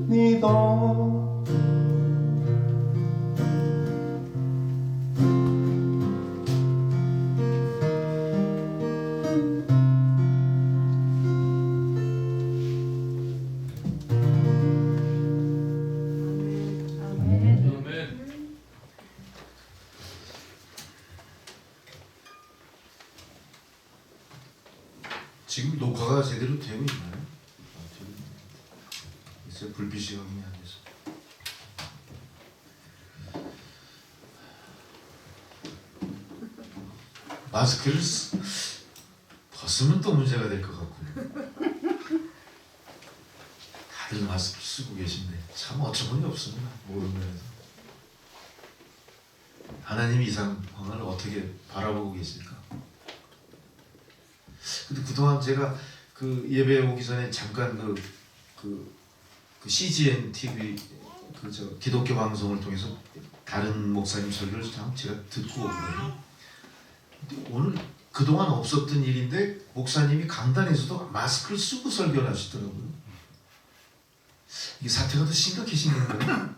있으니도 지금 녹화가 제대로 되고 있나요? 글쎄 불빛이 확인이 안 돼서. 마스크를 벗으면 또 문제가 될 것 같고요. 다들 마스크 쓰고 계신데 참 어처구니 없습니다. 모르는 면에서. 하나님이 이 상황을 어떻게 바라보고 계실까? 근데 그동안 제가 그 예배 오기 전에 잠깐 그 CGN TV 저 기독교 방송을 통해서 다른 목사님 설교를 제가 듣고 오거든요. 근데 오늘 그동안 없었던 일인데 목사님이 강단에서도 마스크를 쓰고 설교를 하시더라고요. 이게 사태가 더 심각해진 건가요?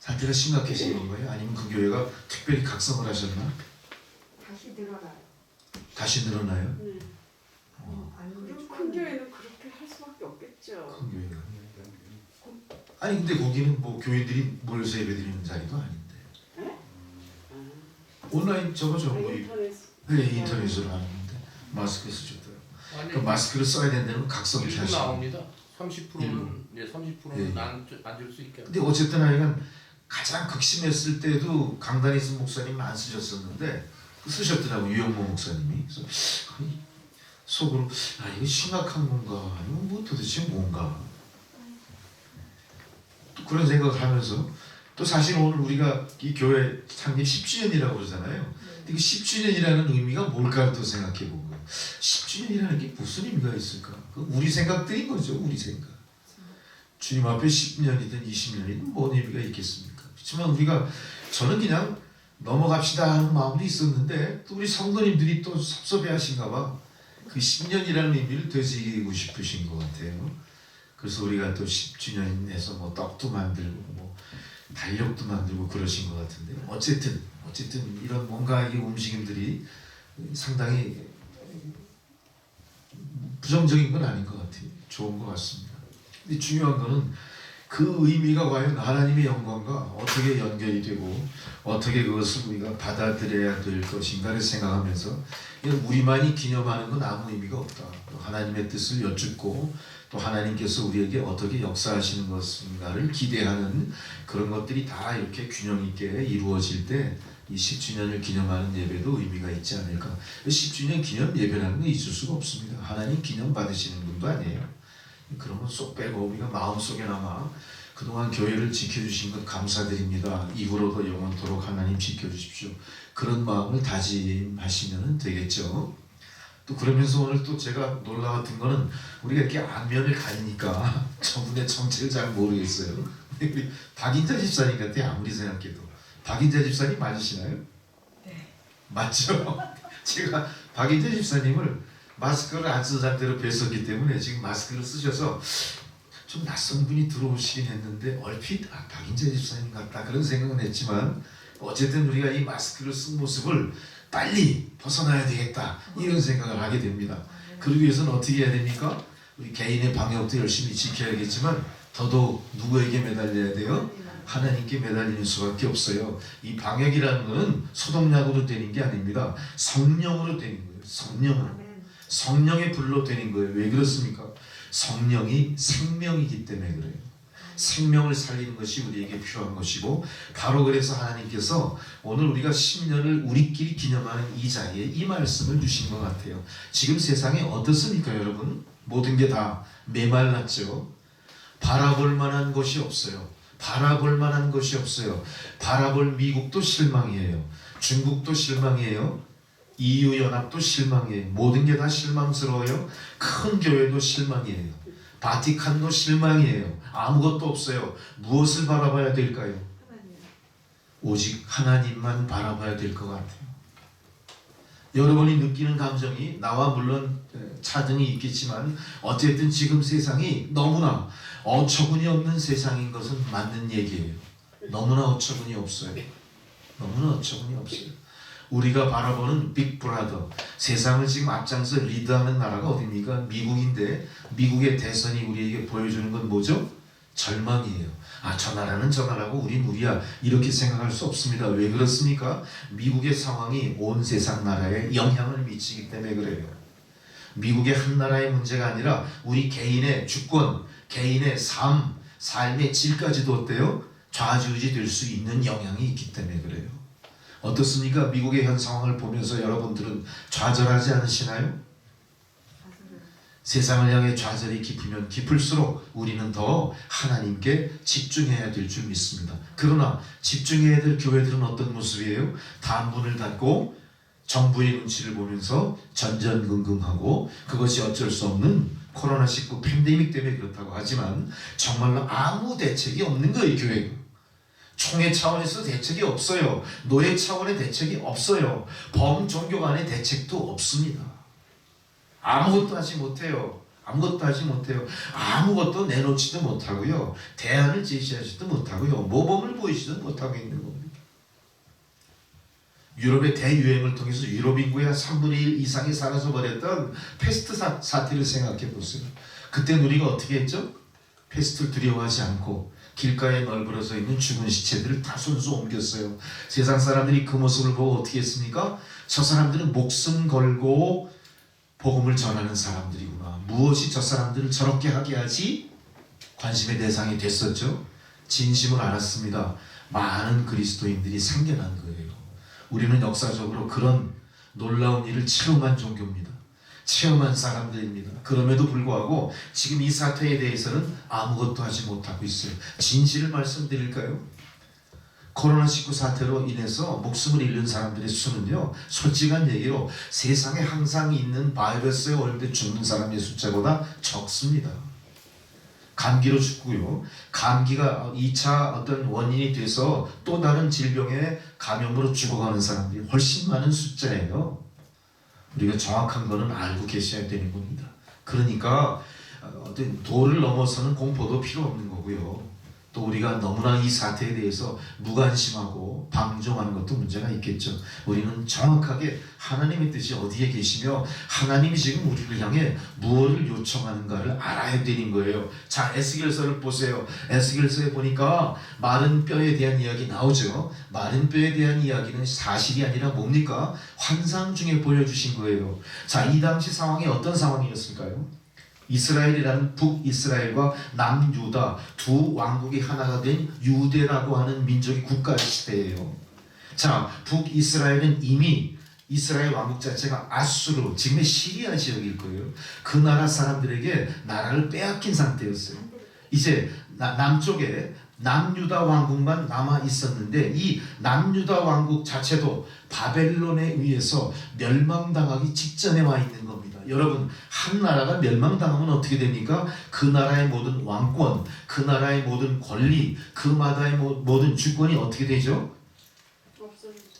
사태가 심각해진 건가요? 아니면 그 교회가 특별히 각성을 하셨나? 다시 늘어나요. 다시 늘어나요? 네. 그럼 큰 교회는 그렇게 할 수밖에 없겠죠. 큰 교회가. 아니 근데 거기는 뭐 교인들이 모여서 예배드리는 자리도 아닌데. 네? 온라인 저거 뭐 인터넷. 네, 인터넷으로 하는데 마스크 쓰셨더라고요. 그 마스크를 써야 된다는 각성을 일부 하시고. 나옵니다. 30%는 네, 30%는 예. 앉을 수 있게. 근데 어쨌든 하여간 가장 극심했을 때도 강단에 있은 목사님 안 쓰셨었는데 쓰셨더라고 유영모 목사님이. 그래서 아니, 속으로 아 이거 심각한 건가 아니면 뭐 도대체 뭔가 또 그런 생각을 하면서 또 사실 오늘 우리가 이 교회 창립 10주년이라고 그러잖아요. 근데 그 10주년이라는 의미가 뭘까 또 생각해보고 10주년이라는 게 무슨 의미가 있을까? 그 우리 생각들인 거죠. 우리 생각. 주님 앞에 10년이든 20년이든 뭔 의미가 있겠습니까? 그렇지만 우리가 저는 그냥 넘어갑시다 하는 마음도 있었는데 또 우리 성도님들이 또 섭섭해하신가 봐. 그 10년이라는 의미를 되새기고 싶으신 것 같아요. 그래서 우리가 또 10주년에서 뭐 떡도 만들고 뭐 달력도 만들고 그러신 것 같은데 어쨌든 이런 뭔가 이 움직임들이 상당히 부정적인 건 아닌 것 같아요. 좋은 것 같습니다. 근데 중요한 거는 그 의미가 과연 하나님의 영광과 어떻게 연결이 되고 어떻게 그것을 우리가 받아들여야 될 것인가를 생각하면서 우리만이 기념하는 건 아무 의미가 없다. 또 하나님의 뜻을 여쭙고 또 하나님께서 우리에게 어떻게 역사하시는 것인가를 기대하는 그런 것들이 다 이렇게 균형 있게 이루어질 때 이 10주년을 기념하는 예배도 의미가 있지 않을까. 10주년 기념 예배라는 건 있을 수가 없습니다. 하나님 기념 받으시는 분도 아니에요. 그러면 쏙 빼고 우리가 마음속에나마 그동안 교회를 지켜주신 것 감사드립니다. 이후로도 영원토록 하나님 지켜주십시오. 그런 마음을 다짐하시면 되겠죠. 또 그러면서 오늘 또 제가 놀라웠던 거는 우리가 이렇게 안면을 가리니까 저분의 정체를 잘 모르겠어요. 근데 우리 박인자 집사님 같아 아무리 생각해도. 박인자 집사님 맞으시나요? 네. 맞죠? 제가 박인자 집사님을 마스크를 안 쓴 상태로 뵀었기 때문에 지금 마스크를 쓰셔서 좀 낯선 분이 들어오시긴 했는데 얼핏 박인자 집사님 같다 그런 생각은 했지만 어쨌든 우리가 이 마스크를 쓴 모습을 빨리 벗어나야 되겠다 이런 생각을 하게 됩니다. 그러기 위해서는 어떻게 해야 됩니까? 우리 개인의 방역도 열심히 지켜야겠지만 더더욱 누구에게 매달려야 돼요? 하나님께 매달리는 수밖에 없어요. 이 방역이라는 것은 소독약으로 되는 게 아닙니다. 성령으로 되는 거예요. 성령으로. 성령의 불로 되는 거예요. 왜 그렇습니까? 성령이 생명이기 때문에 그래요. 생명을 살리는 것이 우리에게 필요한 것이고 바로 그래서 하나님께서 오늘 우리가 10년을 우리끼리 기념하는 이 자리에 이 말씀을 주신 것 같아요. 지금 세상에 어떻습니까 여러분? 모든 게 다 메말랐죠. 바라볼 만한 것이 없어요. 바라볼 만한 것이 없어요. 바라볼 미국도 실망이에요. 중국도 실망이에요. EU 연합도 실망이에요. 모든 게 다 실망스러워요. 큰 교회도 실망이에요. 바티칸도 실망이에요. 아무것도 없어요. 무엇을 바라봐야 될까요? 오직 하나님만 바라봐야 될 것 같아요. 여러분이 느끼는 감정이 나와 물론 차등이 있겠지만 어쨌든 지금 세상이 너무나 어처구니 없는 세상인 것은 맞는 얘기예요. 너무나 어처구니 없어요. 너무나 어처구니 없어요. 우리가 바라보는 빅브라더, 세상을 지금 앞장서 리드하는 나라가 어디입니까? 미국인데 미국의 대선이 우리에게 보여주는 건 뭐죠? 절망이에요. 아, 저 나라는 저 나라고 우린 우리야, 이렇게 생각할 수 없습니다. 왜 그렇습니까? 미국의 상황이 온 세상 나라에 영향을 미치기 때문에 그래요. 미국의 한 나라의 문제가 아니라 우리 개인의 주권, 개인의 삶의 질까지도 어때요? 좌지우지 될 수 있는 영향이 있기 때문에 그래요. 어떻습니까? 미국의 현 상황을 보면서 여러분들은 좌절하지 않으시나요? 세상을 향해 좌절이 깊으면 깊을수록 우리는 더 하나님께 집중해야 될 줄 믿습니다. 그러나 집중해야 될 교회들은 어떤 모습이에요? 다 문을 닫고 정부의 눈치를 보면서 전전긍긍하고, 그것이 어쩔 수 없는 코로나19 팬데믹 때문에 그렇다고 하지만 정말로 아무 대책이 없는 거예요. 교회가 총회 차원에서 대책이 없어요. 노예 차원의 대책이 없어요. 범종교 간의 대책도 없습니다. 아무것도 하지 못해요. 아무것도 하지 못해요. 아무것도 내놓지도 못하고요. 대안을 제시하지도 못하고요. 모범을 보이지도 못하고 있는 겁니다. 유럽의 대유행을 통해서 유럽 인구의 3분의 1 이상이 사라져버렸던 패스트 사태를 생각해 보세요. 그때 우리가 어떻게 했죠? 패스트를 두려워하지 않고 길가에 널브러져 있는 죽은 시체들을 다 손수 옮겼어요. 세상 사람들이 그 모습을 보고 어떻게 했습니까? 저 사람들은 목숨 걸고 복음을 전하는 사람들이구나. 무엇이 저 사람들을 저렇게 하게 하지? 관심의 대상이 됐었죠. 진심을 알았습니다. 많은 그리스도인들이 생겨난 거예요. 우리는 역사적으로 그런 놀라운 일을 체험한 종교입니다. 체험한 사람들입니다. 그럼에도 불구하고 지금 이 사태에 대해서는 아무것도 하지 못하고 있어요. 진실을 말씀드릴까요? 코로나19 사태로 인해서 목숨을 잃는 사람들의 수는요, 솔직한 얘기로 세상에 항상 있는 바이러스에 걸려 죽는 사람의 숫자보다 적습니다. 감기로 죽고요. 감기가 2차 어떤 원인이 돼서 또 다른 질병의 감염으로 죽어가는 사람들이 훨씬 많은 숫자예요. 우리가 정확한 거는 알고 계셔야 되는 겁니다. 그러니까 어떤 도를 넘어서는 공포도 필요 없는 거고요. 또 우리가 너무나 이 사태에 대해서 무관심하고 방종하는 것도 문제가 있겠죠. 우리는 정확하게 하나님의 뜻이 어디에 계시며 하나님이 지금 우리를 향해 무엇을 요청하는가를 알아야 되는 거예요. 자, 에스겔서를 보세요. 에스겔서에 보니까 마른 뼈에 대한 이야기 나오죠. 마른 뼈에 대한 이야기는 사실이 아니라 뭡니까? 환상 중에 보여주신 거예요. 자, 이 당시 상황이 어떤 상황이었을까요? 이스라엘이라는 북이스라엘과 남유다 두 왕국이 하나가 된 유대라고 하는 민족의 국가 시대예요. 자, 북이스라엘은 이미 이스라엘 왕국 자체가 아수르, 지금의 시리아 지역일 거예요. 그 나라 사람들에게 나라를 빼앗긴 상태였어요. 이제 남쪽에 남유다 왕국만 남아 있었는데 이 남유다 왕국 자체도 바벨론에 의해서 멸망당하기 직전에 와 있는 겁니다. 여러분, 한 나라가 멸망당하면 어떻게 됩니까? 그 나라의 모든 왕권, 그 나라의 모든 권리, 그 나라의 모든 주권이 어떻게 되죠?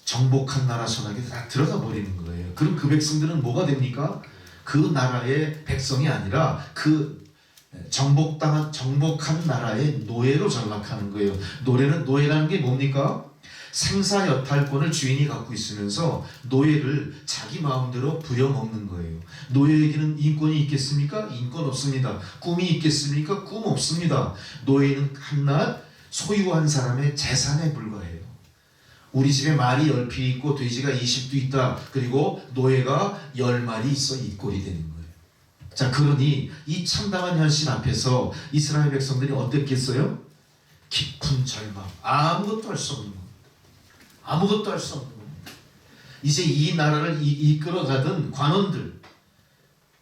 정복한 나라 손아귀에 다 들어가 버리는 거예요. 그럼 그 백성들은 뭐가 됩니까? 그 나라의 백성이 아니라 그 정복한 나라의 노예로 전락하는 거예요. 노예라는 게 뭡니까? 생사여탈권을 주인이 갖고 있으면서 노예를 자기 마음대로 부려먹는 거예요. 노예에게는 인권이 있겠습니까? 인권 없습니다. 꿈이 있겠습니까? 꿈 없습니다. 노예는 한낱 소유한 사람의 재산에 불과해요. 우리 집에 말이 10피 있고 돼지가 20도 있다. 그리고 노예가 10마리 있어 이 꼴이 되는 거예요. 자, 그러니 이 참담한 현실 앞에서 이스라엘 백성들이 어땠겠어요? 깊은 절망, 아무것도 할 수 없는 겁니다. 아무것도 할 수 없는 겁니다. 이제 이 나라를 이끌어가던 관원들,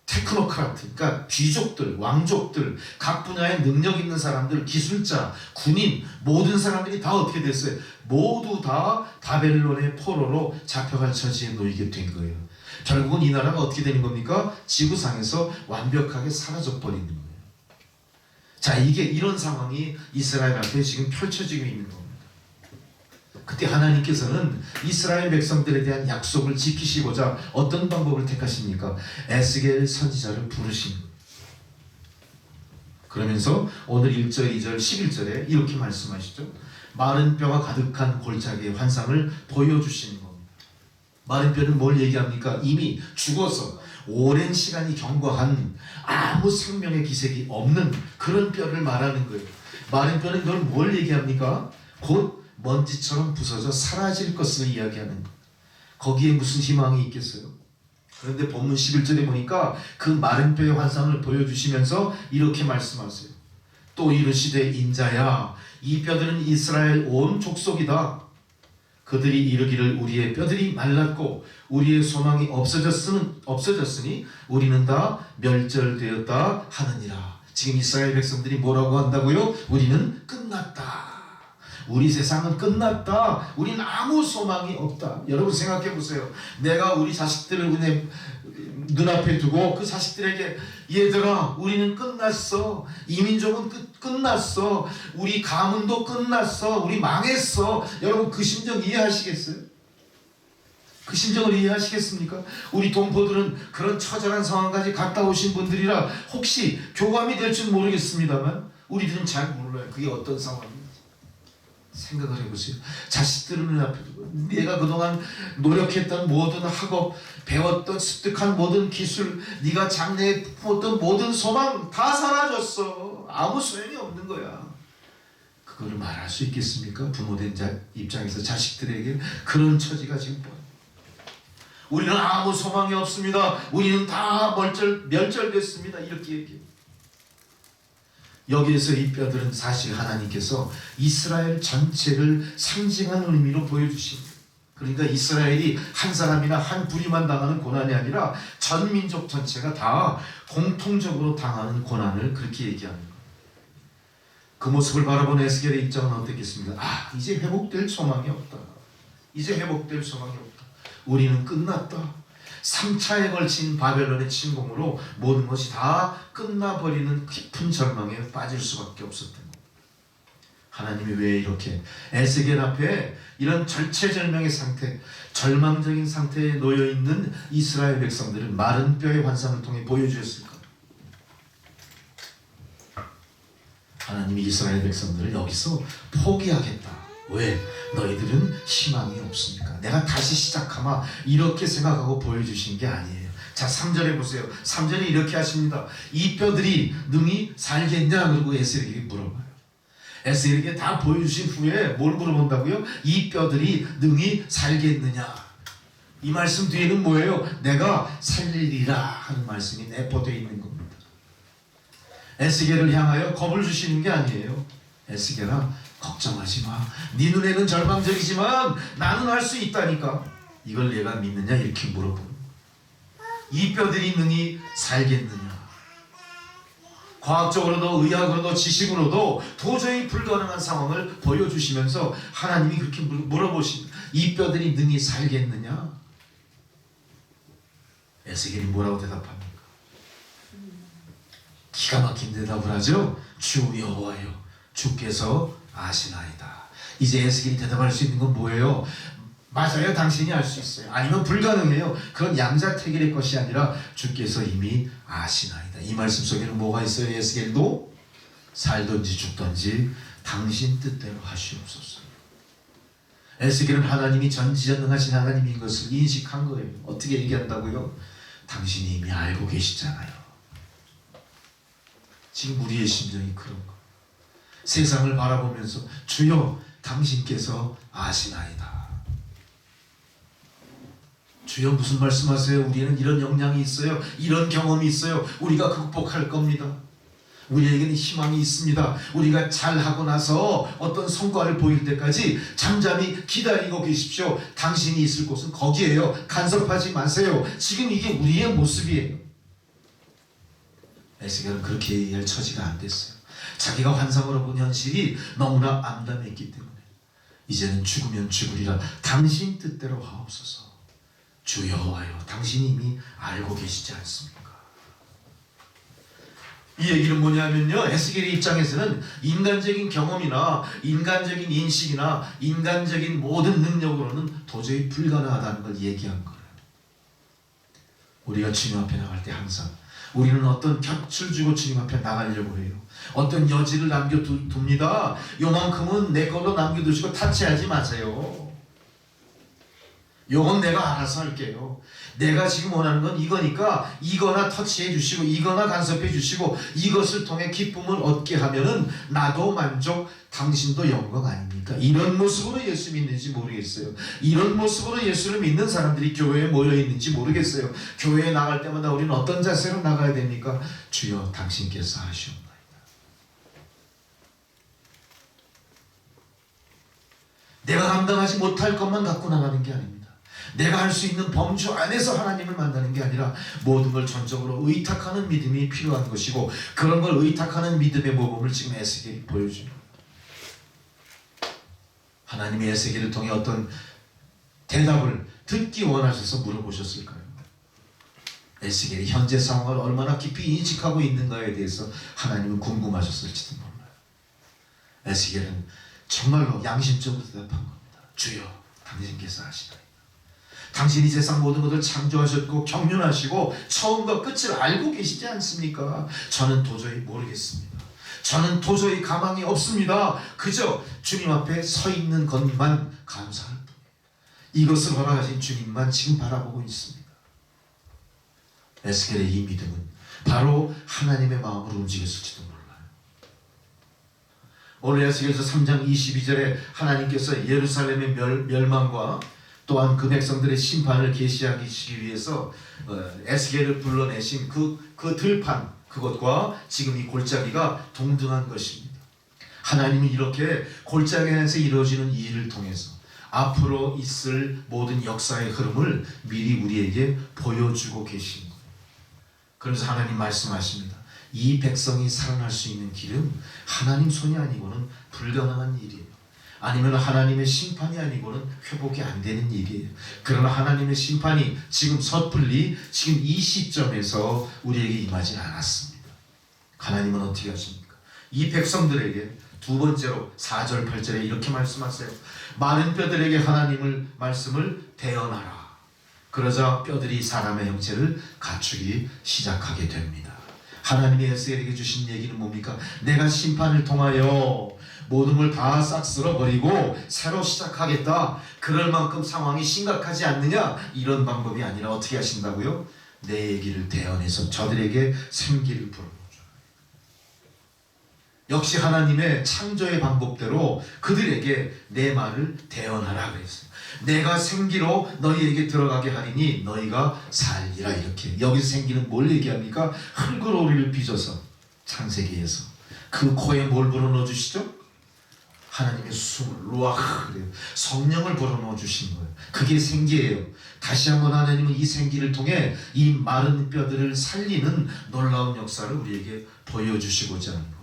테크노크라트, 그러니까 귀족들, 왕족들, 각 분야에 능력 있는 사람들, 기술자, 군인, 모든 사람들이 다 어떻게 됐어요? 모두 다 바벨론의 포로로 잡혀갈 처지에 놓이게 된 거예요. 결국은 이 나라가 어떻게 되는 겁니까? 지구상에서 완벽하게 사라져 버리는 거예요. 자, 이런 상황이 이스라엘 앞에 지금 펼쳐지고 있는 겁니다. 그때 하나님께서는 이스라엘 백성들에 대한 약속을 지키시고자 어떤 방법을 택하십니까? 에스겔 선지자를 부르신 거예요. 그러면서 오늘 1절, 2절, 11절에 이렇게 말씀하시죠. 마른 뼈가 가득한 골짜기의 환상을 보여주시는 겁니다. 마른 뼈는 뭘 얘기합니까? 이미 죽어서 오랜 시간이 경과한 아무 생명의 기색이 없는 그런 뼈를 말하는 거예요. 마른 뼈는 그걸 뭘 얘기합니까? 곧 먼지처럼 부서져 사라질 것을 이야기하는 거예요. 거기에 무슨 희망이 있겠어요? 그런데 본문 11절에 보니까 그 마른 뼈의 환상을 보여주시면서 이렇게 말씀하세요. 또 이르시되 인자야 이 뼈들은 이스라엘 온 족속이다. 그들이 이르기를 우리의 뼈들이 말랐고 우리의 소망이 없어졌으니 우리는 다 멸절되었다 하느니라. 지금 이스라엘 백성들이 뭐라고 한다고요? 우리는 끝났다. 우리 세상은 끝났다. 우리는 아무 소망이 없다. 여러분 생각해 보세요. 내가 우리 자식들을 눈앞에 두고 그 자식들에게 얘들아 우리는 끝났어. 이민족은 끝났어. 우리 가문도 끝났어. 우리 망했어. 여러분 그 심정 이해하시겠어요? 그 심정을 이해하시겠습니까? 우리 동포들은 그런 처절한 상황까지 갔다 오신 분들이라 혹시 교감이 될 줄 모르겠습니다만 우리들은 잘 몰라요. 그게 어떤 상황인지. 생각을 해보세요. 자식들을 눈앞에 두고 내가 그동안 노력했던 모든 학업, 배웠던 습득한 모든 기술, 네가 장래에 품었던 모든 소망 다 사라졌어. 아무 소용이 없는 거야. 그거를 말할 수 있겠습니까? 부모된 자 입장에서 자식들에게 그런 처지가 지금 우리는 아무 소망이 없습니다. 우리는 다 멸절됐습니다. 이렇게 얘기해요. 여기에서 이 뼈들은 사실 하나님께서 이스라엘 전체를 상징하는 의미로 보여주십니다. 그러니까 이스라엘이 한 사람이나 한 부리만 당하는 고난이 아니라 전 민족 전체가 다 공통적으로 당하는 고난을 그렇게 얘기하는 거예요. 그 모습을 바라본 에스겔의 입장은 어떻겠습니까? 이제 회복될 소망이 없다. 이제 회복될 소망이 없다. 우리는 끝났다. 3차에 걸친 바벨론의 침공으로 모든 것이 다 끝나버리는 깊은 절망에 빠질 수밖에 없었던 겁니다. 하나님이 왜 이렇게 에스겔 앞에 이런 절체절명의 상태, 절망적인 상태에 놓여있는 이스라엘 백성들을 마른 뼈의 환상을 통해 보여주셨을까? 하나님이 이스라엘 백성들을 여기서 포기하겠다. 왜? 너희들은 희망이 없으니까. 내가 다시 시작하마. 이렇게 생각하고 보여주신 게 아니에요. 자, 3절에 보세요. 3절에 이렇게 하십니다. 이 뼈들이 능히 살겠냐? 그리고 에스겔에게 물어봐요. 에스겔에게 다 보여주신 후에 뭘 물어본다고요? 이 뼈들이 능히 살겠느냐? 이 말씀 뒤에는 뭐예요? 내가 살리리라 하는 말씀이 내포되어 있는 겁니다. 에스겔을 향하여 겁을 주시는 게 아니에요. 에스겔아 걱정하지 마. 네 눈에는 절망적이지만 나는 할 수 있다니까. 이걸 내가 믿느냐? 이렇게 물어보는. 이 뼈들이 능히 살겠느냐? 과학적으로도 의학으로도 지식으로도 도저히 불가능한 상황을 보여주시면서 하나님이 그렇게 물어보십니다. 이 뼈들이 능히 살겠느냐? 에스겔이 뭐라고 대답합니까? 기가 막힌 대답을 하죠. 주 여호와여 주께서 아시나이다. 이제 에스겔이 대답할 수 있는 건 뭐예요? 맞아요. 당신이 알 수 있어요. 아니면 불가능해요. 그건 양자택일의 것이 아니라 주께서 이미 아시나이다. 이 말씀 속에는 뭐가 있어요? 에스겔도 살든지 죽든지 당신 뜻대로 하시옵소서. 에스겔은 하나님이 전지전능하신 하나님인 것을 인식한 거예요. 어떻게 얘기한다고요? 당신이 이미 알고 계시잖아요. 지금 우리의 심정이 그런 거. 세상을 바라보면서 주여 당신께서 아시나이다. 주여 무슨 말씀하세요? 우리는 이런 역량이 있어요. 이런 경험이 있어요. 우리가 극복할 겁니다. 우리에게는 희망이 있습니다. 우리가 잘하고 나서 어떤 성과를 보일 때까지 잠잠히 기다리고 계십시오. 당신이 있을 곳은 거기에요. 간섭하지 마세요. 지금 이게 우리의 모습이에요. 에스겔은 그렇게 얘기할 처지가 안 됐어요. 자기가 환상으로 본 현실이 너무나 암담했기 때문에 이제는 죽으면 죽으리라. 당신 뜻대로 하옵소서. 주 여호와여 당신이 이미 알고 계시지 않습니까? 이 얘기는 뭐냐면요, 에스겔의 입장에서는 인간적인 경험이나 인간적인 인식이나 인간적인 모든 능력으로는 도저히 불가능하다는 걸 얘기한 거예요. 우리가 주님 앞에 나갈 때 항상 우리는 어떤 곁을 주고 주님 앞에 나가려고 해요. 어떤 여지를 남겨둡니다. 요만큼은 내 걸로 남겨두시고 타치하지 마세요. 요건 내가 알아서 할게요. 내가 지금 원하는 건 이거니까 이거나 터치해 주시고 이거나 간섭해 주시고 이것을 통해 기쁨을 얻게 하면은 나도 만족, 당신도 영광 아닙니까? 이런 모습으로 예수 믿는지 모르겠어요. 이런 모습으로 예수를 믿는 사람들이 교회에 모여 있는지 모르겠어요. 교회에 나갈 때마다 우리는 어떤 자세로 나가야 됩니까? 주여 당신께서 하시옵나이다. 내가 감당하지 못할 것만 갖고 나가는 게 아닙니다. 내가 할 수 있는 범주 안에서 하나님을 만나는 게 아니라 모든 걸 전적으로 의탁하는 믿음이 필요한 것이고, 그런 걸 의탁하는 믿음의 모범을 지금 에스겔이 보여줍니다. 하나님이 에스겔을 통해 어떤 대답을 듣기 원하셔서 물어보셨을까요? 에스겔이 현재 상황을 얼마나 깊이 인식하고 있는가에 대해서 하나님은 궁금하셨을지도 몰라요. 에스겔은 정말로 양심적으로 대답한 겁니다. 주여 당신께서 하시나이다. 당신이 세상 모든 것을 창조하셨고 경륜하시고 처음과 끝을 알고 계시지 않습니까? 저는 도저히 모르겠습니다. 저는 도저히 가망이 없습니다. 그저 주님 앞에 서 있는 것만 감사할 뿐이에요. 이것을 허락하신 주님만 지금 바라보고 있습니다. 에스겔의 이 믿음은 바로 하나님의 마음으로 움직였을지도 몰라요. 오늘 에스겔서 3장 22절에 하나님께서 예루살렘의 멸망과 또한 그 백성들의 심판을 계시하기 위해서 에스겔을 불러내신 그 들판, 그것과 지금 이 골짜기가 동등한 것입니다. 하나님은 이렇게 골짜기 안에서 이루어지는 이 일을 통해서 앞으로 있을 모든 역사의 흐름을 미리 우리에게 보여주고 계신 거예요. 그래서 하나님 말씀하십니다. 이 백성이 살아날 수 있는 길은 하나님 손이 아니고는 불가능한 일이에요. 아니면 하나님의 심판이 아니고는 회복이 안 되는 일이에요. 그러나 하나님의 심판이 지금 섣불리 지금 이 시점에서 우리에게 임하지 않았습니다. 하나님은 어떻게 하십니까? 이 백성들에게 두 번째로 4절 8절에 이렇게 말씀하세요. 마른 뼈들에게 하나님을 말씀을 대언하라. 그러자 뼈들이 사람의 형체를 갖추기 시작하게 됩니다. 하나님이 에스겔에게 주신 얘기는 뭡니까? 내가 심판을 통하여 모든 걸 다 싹 쓸어버리고 새로 시작하겠다. 그럴 만큼 상황이 심각하지 않느냐? 이런 방법이 아니라 어떻게 하신다고요? 내 얘기를 대언해서 저들에게 생기를 불어넣어줘요. 역시 하나님의 창조의 방법대로 그들에게 내 말을 대언하라 그랬어요. 내가 생기로 너희에게 들어가게 하리니 너희가 살리라. 이렇게 여기서 생기는 뭘 얘기합니까? 흙으로리를 빚어서 창세기에서 그 코에 뭘 불어넣어 주시죠? 하나님의 숨을 루아흐 그래요. 성령을 불어넣어 주신 거예요. 그게 생기예요. 다시 한번 하나님은 이 생기를 통해 이 마른 뼈들을 살리는 놀라운 역사를 우리에게 보여주시고자 하는 겁니다.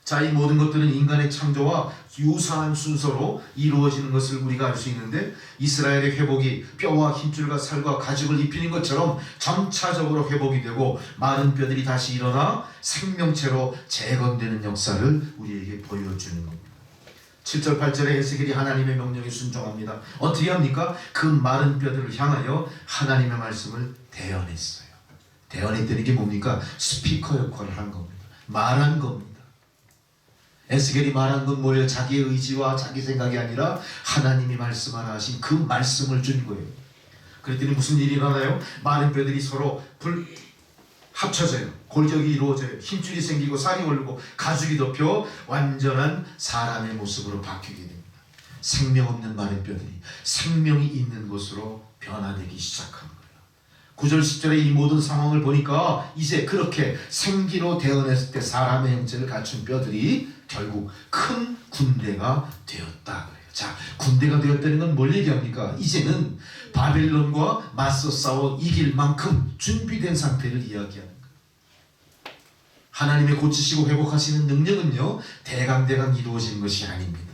자, 이 모든 것들은 인간의 창조와 유사한 순서로 이루어지는 것을 우리가 알 수 있는데, 이스라엘의 회복이 뼈와 힘줄과 살과 가죽을 입히는 것처럼 점차적으로 회복이 되고 마른 뼈들이 다시 일어나 생명체로 재건되는 역사를 우리에게 보여주는 겁니다. 7절 8절에 에스겔이 하나님의 명령에 순종합니다. 어떻게 합니까? 그 마른 뼈들을 향하여 하나님의 말씀을 대언했어요. 대언했다는 게 뭡니까? 스피커 역할을 한 겁니다. 말한 겁니다. 에스겔이 말한 건 뭐예요? 자기의 의지와 자기 생각이 아니라 하나님이 말씀하라 하신 그 말씀을 준 거예요. 그랬더니 무슨 일이 일어나요? 마른 뼈들이 서로 합쳐져요. 골격이 이루어져요. 힘줄이 생기고 살이 오르고 가죽이 덮여 완전한 사람의 모습으로 바뀌게 됩니다. 생명 없는 마른 뼈들이 생명이 있는 곳으로 변화되기 시작한 거예요. 9절 10절의 이 모든 상황을 보니까 이제 그렇게 생기로 대언했을 때 사람의 형체를 갖춘 뼈들이 결국 큰 군대가 되었다 그래요. 자, 군대가 되었다는 건 뭘 얘기합니까? 이제는 바벨론과 맞서 싸워 이길 만큼 준비된 상태를 이야기하는 거예요. 하나님의 고치시고 회복하시는 능력은요, 대강대강 이루어지는 것이 아닙니다.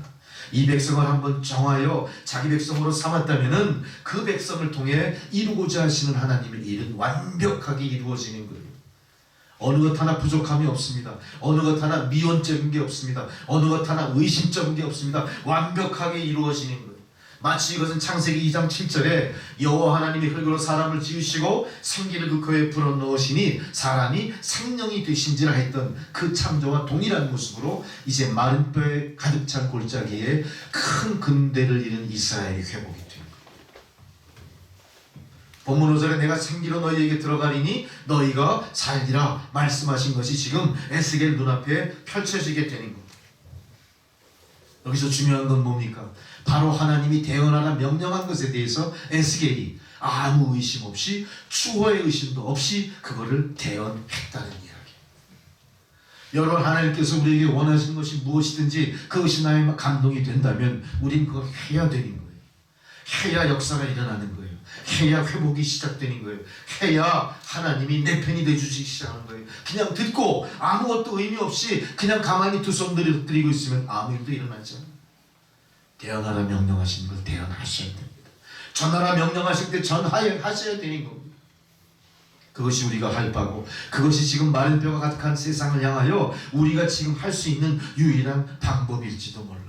이 백성을 한번 정하여 자기 백성으로 삼았다면은 그 백성을 통해 이루고자 하시는 하나님의 일은 완벽하게 이루어지는 거예요. 어느 것 하나 부족함이 없습니다. 어느 것 하나 미온적인 게 없습니다. 어느 것 하나 의심적인 게 없습니다. 완벽하게 이루어지는 거예요. 마치 이것은 창세기 2장 7절에 여호와 하나님이 흙으로 사람을 지으시고 생기를 그 코에 불어넣으시니 사람이 생명이 되신지라 했던 그 창조와 동일한 모습으로 이제 마른 뼈에 가득 찬 골짜기에 큰 근대를 잃은 이스라엘이 회복이 됩니다. 본문 5절에 내가 생기로 너희에게 들어가리니 너희가 살리라 말씀하신 것이 지금 에스겔 눈앞에 펼쳐지게 되는 겁니다. 여기서 중요한 건 뭡니까? 바로 하나님이 대언하라 명령한 것에 대해서 에스겔이 아무 의심 없이 추호의 의심도 없이 그거를 대언했다는 이야기. 여러분, 하나님께서 우리에게 원하시는 것이 무엇이든지 그것이 나의 감동이 된다면 우린 그걸 해야 되는 거예요. 해야 역사가 일어나는 거예요. 해야 회복이 시작되는 거예요. 해야 하나님이 내 편이 되주시기 시작하는 거예요. 그냥 듣고 아무것도 의미 없이 그냥 가만히 두 손 들이고 있으면 아무 일도 일어나지 않아요. 대언하라 명령하신 걸 대언하셔야 됩니다. 전하라 명령하실 때 전하셔야 되는 겁니다. 그것이 우리가 할 바고 그것이 지금 마른 뼈가 가득한 세상을 향하여 우리가 지금 할 수 있는 유일한 방법일지도 몰라요.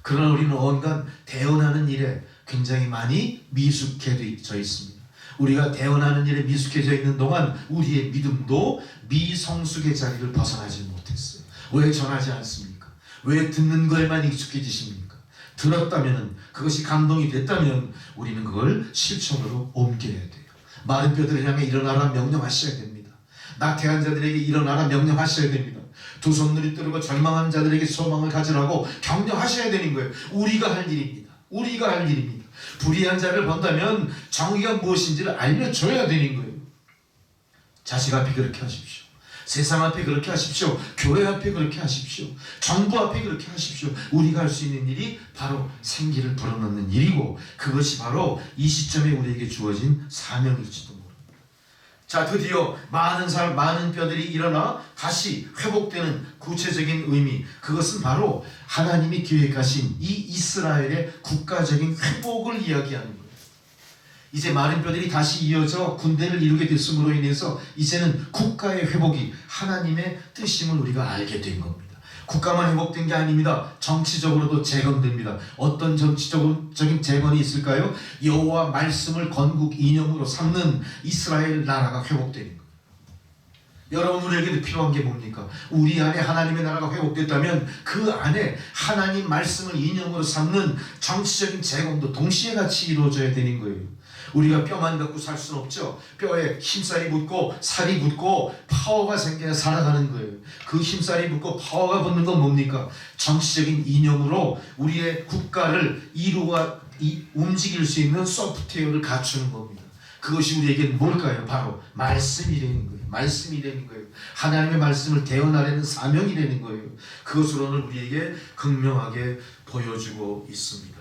그러나 우리는 온갖 대언하는 일에 굉장히 많이 미숙해져 있습니다. 우리가 대언하는 일에 미숙해져 있는 동안 우리의 믿음도 미성숙의 자리를 벗어나지 못했어요. 왜 전하지 않습니까? 왜 듣는 거에만 익숙해지십니까? 들었다면, 그것이 감동이 됐다면 우리는 그걸 실천으로 옮겨야 돼요. 마른 뼈들을 향해 일어나라 명령하셔야 됩니다. 나태한 자들에게 일어나라 명령하셔야 됩니다. 두 손들이 뜨르고 절망한 자들에게 소망을 가지라고 격려하셔야 되는 거예요. 우리가 할 일입니다. 우리가 할 일입니다. 불의한 자를 본다면 정의가 무엇인지를 알려줘야 되는 거예요. 자식 앞에 그렇게 하십시오. 세상 앞에 그렇게 하십시오. 교회 앞에 그렇게 하십시오. 정부 앞에 그렇게 하십시오. 우리가 할 수 있는 일이 바로 생기를 불어넣는 일이고 그것이 바로 이 시점에 우리에게 주어진 사명일지도 모릅니다. 자, 드디어 많은 뼈들이 일어나 다시 회복되는 구체적인 의미, 그것은 바로 하나님이 계획하신 이 이스라엘의 국가적인 회복을 이야기하는 거예요. 이제 마른 뼈들이 다시 이어져 군대를 이루게 됐음으로 인해서 이제는 국가의 회복이 하나님의 뜻임을 우리가 알게 된 겁니다. 국가만 회복된 게 아닙니다. 정치적으로도 재건됩니다. 어떤 정치적인 재건이 있을까요? 여호와 말씀을 건국 이념으로 삼는 이스라엘 나라가 회복되는 거예요. 여러분, 우리에게도 필요한 게 뭡니까? 우리 안에 하나님의 나라가 회복됐다면 그 안에 하나님 말씀을 이념으로 삼는 정치적인 재건도 동시에 같이 이루어져야 되는 거예요. 우리가 뼈만 갖고 살 수는 없죠. 뼈에 힘살이 붙고 살이 붙고 파워가 생겨야 살아가는 거예요. 그 힘살이 붙고 파워가 붙는 건 뭡니까? 정치적인 이념으로 우리의 국가를 움직일 수 있는 소프트웨어를 갖추는 겁니다. 그것이 우리에게는 뭘까요? 바로 말씀이라는 거예요. 말씀이라는 거예요. 하나님의 말씀을 대언하려는 사명이라는 거예요. 그것을 오늘 우리에게 극명하게 보여주고 있습니다.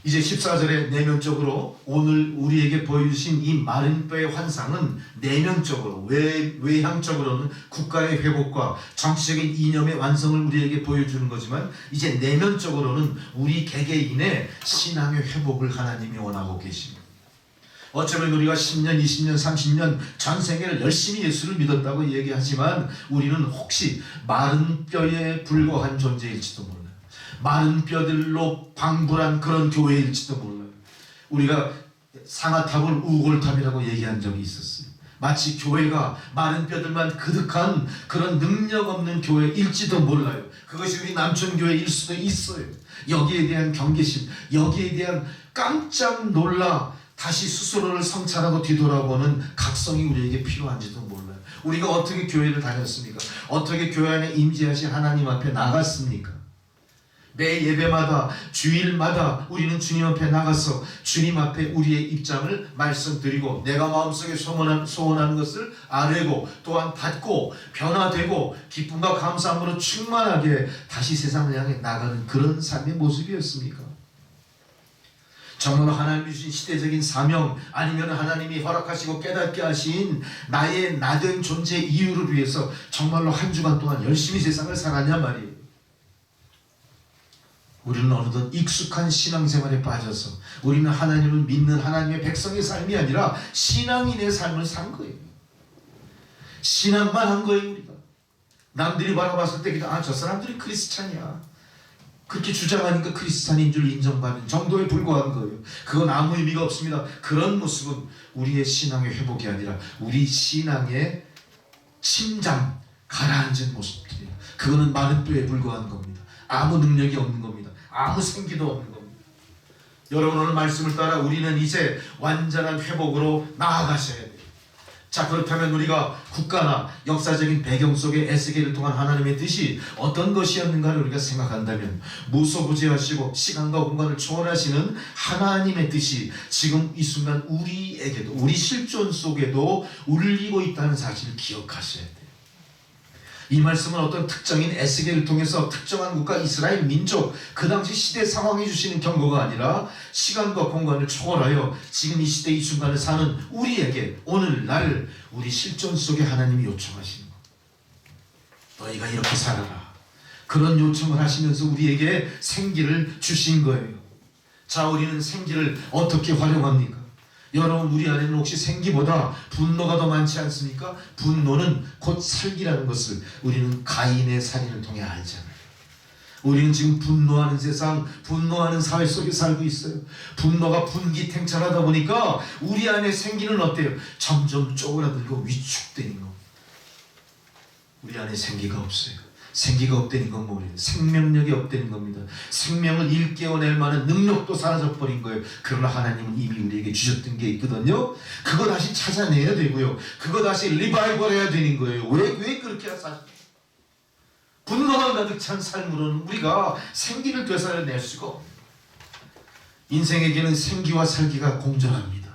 이제 14절에 내면적으로 오늘 우리에게 보여주신 이 마른 뼈의 환상은 내면적으로, 외향적으로는 국가의 회복과 정치적인 이념의 완성을 우리에게 보여주는 거지만 이제 내면적으로는 우리 개개인의 신앙의 회복을 하나님이 원하고 계십니다. 어쩌면 우리가 10년, 20년, 30년 전 생애를 열심히 예수를 믿었다고 얘기하지만 우리는 혹시 마른 뼈에 불과한 존재일지도 몰라요. 마른 뼈들로 방불한 그런 교회일지도 몰라요. 우리가 상아탑을 우골탑이라고 얘기한 적이 있었어요. 마치 교회가 마른 뼈들만 그득한 그런 능력 없는 교회일지도 몰라요. 그것이 우리 남천교회일 수도 있어요. 여기에 대한 경계심, 여기에 대한 깜짝 놀라 다시 스스로를 성찰하고 뒤돌아보는 각성이 우리에게 필요한지도 몰라요. 우리가 어떻게 교회를 다녔습니까? 어떻게 교회 안에 임재하신 하나님 앞에 나갔습니까? 매 예배마다, 주일마다 우리는 주님 앞에 나가서 주님 앞에 우리의 입장을 말씀드리고 내가 마음속에 소원하는 것을 아뢰고 또한 받고 변화되고 기쁨과 감사함으로 충만하게 다시 세상을 향해 나가는 그런 삶의 모습이었습니까? 정말로 하나님이 주신 시대적인 사명 아니면 하나님이 허락하시고 깨닫게 하신 나의 나된 존재 이유를 위해서 정말로 한 주간 동안 열심히 세상을 살았냐 말이에요. 우리는 어느덧 익숙한 신앙생활에 빠져서 우리는 하나님을 믿는 하나님의 백성의 삶이 아니라 신앙인의 삶을 산 거예요. 신앙만 한 거예요. 우리가 남들이 바라봤을 때 아, 저 사람들이 크리스찬이야, 그렇게 주장하니까 크리스찬인 줄 인정받는 정도에 불과한 거예요. 그건 아무 의미가 없습니다. 그런 모습은 우리의 신앙의 회복이 아니라 우리 신앙의 침잠 가라앉은 모습들이에요. 그거는 마른 뼈에 불과한 겁니다. 아무 능력이 없는 겁니다. 아무 생기도 없는 겁니다. 여러분, 오늘 말씀을 따라 우리는 이제 완전한 회복으로 나아가셔야 돼요. 자, 그렇다면 우리가 국가나 역사적인 배경 속에 에스겔을 통한 하나님의 뜻이 어떤 것이었는가를 우리가 생각한다면, 무소부재하시고 시간과 공간을 초월하시는 하나님의 뜻이 지금 이 순간 우리에게도, 우리 실존 속에도 울리고 있다는 사실을 기억하셔야 돼요. 이 말씀은 어떤 특정인 에스겔을 통해서 특정한 국가 이스라엘 민족 그 당시 시대 상황에 주시는 경고가 아니라 시간과 공간을 초월하여 지금 이 시대 이 순간을 사는 우리에게 오늘날 우리 실존 속에 하나님이 요청하시는 것, 너희가 이렇게 살아라, 그런 요청을 하시면서 우리에게 생기를 주신 거예요. 자, 우리는 생기를 어떻게 활용합니까? 여러분, 우리 안에는 혹시 생기보다 분노가 더 많지 않습니까? 분노는 곧 살기라는 것을 우리는 가인의 살인을 통해 알잖아요. 우리는 지금 분노하는 세상, 분노하는 사회 속에 살고 있어요. 분노가 분기탱천하다 보니까 우리 안에 생기는 어때요? 점점 쪼그라들고 위축되는 거. 우리 안에 생기가 없어요. 생기가 없다는 건 뭐예요? 생명력이 없다는 겁니다. 생명을 일깨워낼 만한 능력도 사라져버린 거예요. 그러나 하나님은 이미 우리에게 주셨던 게 있거든요. 그거 다시 찾아내야 되고요. 그거 다시 리바이벌 해야 되는 거예요. 왜 그렇게 하십니까? 분노가 가득 찬 삶으로는 우리가 생기를 되살려낼 수가 없어요. 인생에게는 생기와 살기가 공존합니다.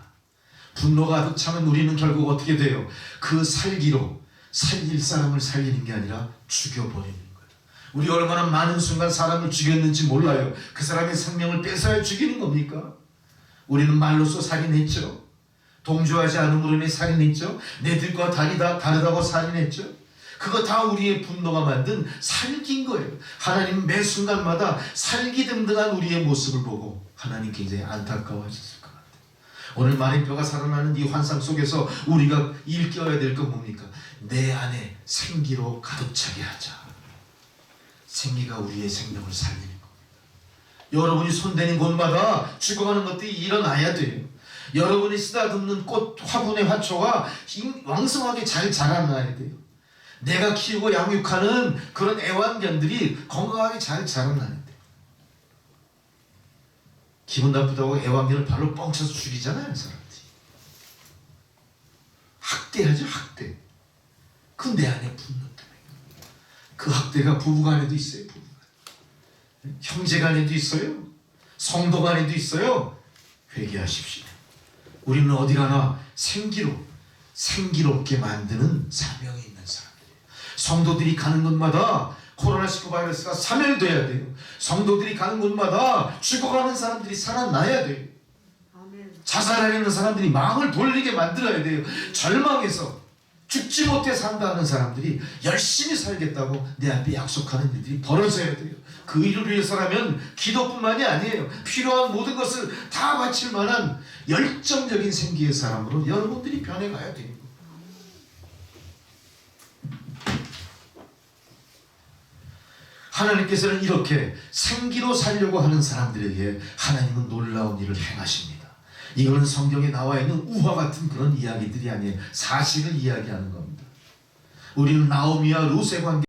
분노가 가득 차면 우리는 결국 어떻게 돼요? 그 살기로 살릴 사람을 살리는 게 아니라 죽여버리는 거예요. 우리 얼마나 많은 순간 사람을 죽였는지 몰라요. 그 사람의 생명을 뺏어야 죽이는 겁니까? 우리는 말로써 살인했죠. 동조하지 않음으로 인해 살인했죠. 내 뜻과 다르다고 살인했죠. 그거 다 우리의 분노가 만든 살기인 거예요. 하나님은 매 순간마다 살기등등한 우리의 모습을 보고 하나님 굉장히 안타까워하셨을 것 같아요. 오늘 마른 뼈가 살아나는 이 환상 속에서 우리가 일깨워야 될 건 뭡니까? 내 안에 생기로 가득 차게 하자. 생기가 우리의 생명을 살리는 겁니다. 여러분이 손대는 곳마다 죽어가는 것들이 일어나야 돼요. 여러분이 쓰다듬는 꽃, 화분의 화초가 왕성하게 잘 자라나야 돼요. 내가 키우고 양육하는 그런 애완견들이 건강하게 잘 자라나야 돼요. 기분 나쁘다고 애완견을 발로 뻥쳐서 죽이잖아요, 사람들이. 학대하죠, 학대. 그 내 안에 분노 때문에. 그 학대가 부부간에도 있어요. 부부간. 형제간에도 있어요. 성도간에도 있어요. 회개하십시오. 우리는 어디 가나 생기롭게 만드는 사명이 있는 사람들이에요. 성도들이 가는 곳마다 코로나19 바이러스가 사멸돼야 돼요. 성도들이 가는 곳마다 죽어가는 사람들이 살아나야 돼요. 아멘. 자살하려는 사람들이 마음을 돌리게 만들어야 돼요. 절망해서 죽지 못해 산다는 사람들이 열심히 살겠다고 내 앞에 약속하는 일들이 벌어져야 돼요. 그 일을 위해서라면 기도뿐만이 아니에요. 필요한 모든 것을 다 바칠 만한 열정적인 생기의 사람으로 여러분들이 변해가야 돼요. 하나님께서는 이렇게 생기로 살려고 하는 사람들에게 하나님은 놀라운 일을 행하십니다. 이거는 성경에 나와 있는 우화 같은 그런 이야기들이 아니에요. 사실을 이야기하는 겁니다. 우리는 나오미와 룻의 관계